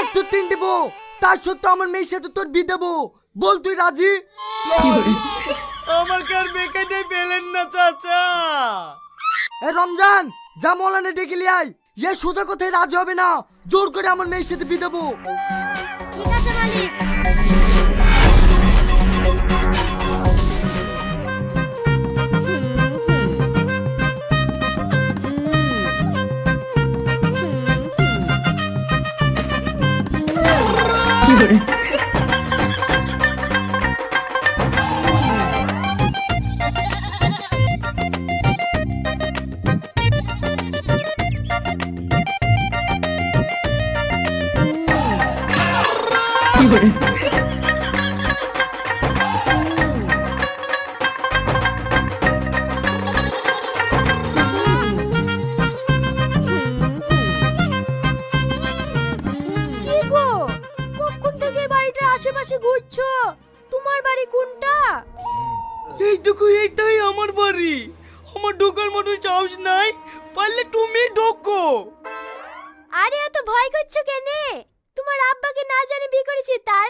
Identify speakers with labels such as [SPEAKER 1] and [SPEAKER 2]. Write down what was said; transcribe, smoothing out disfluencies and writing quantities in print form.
[SPEAKER 1] আজ তোর 3টে বউ, তার সত্ত্বেও আমার মেয়ের সাথে তোর বিয়ে দেবো, বল তুই রাজি?
[SPEAKER 2] আমাকে আর বেকারটাই পেলেন না চাচা।
[SPEAKER 1] এ রমজান, যা মৌলানা ডেকে লিয়ে আয়। এ সোজা কথায় রাজি হবে না, জোর করে আমার মেয়ের সাথে বিয়ে দেবো।
[SPEAKER 3] ঠিক আছে মালিক। কি গো, কখন থেকে বাড়িটার আশেপাশে ঘুরছো? তোমার বাড়ি কোনটা?
[SPEAKER 2] এইটাই আমার বাড়ি। আমার ঢোকার মতো সাহস নাই, পারলে তুমি ঢোকো।
[SPEAKER 3] আরে এত ভয় করছো কেনে? তোমার আব্বাকে না জানি বিয়ে করেছে তার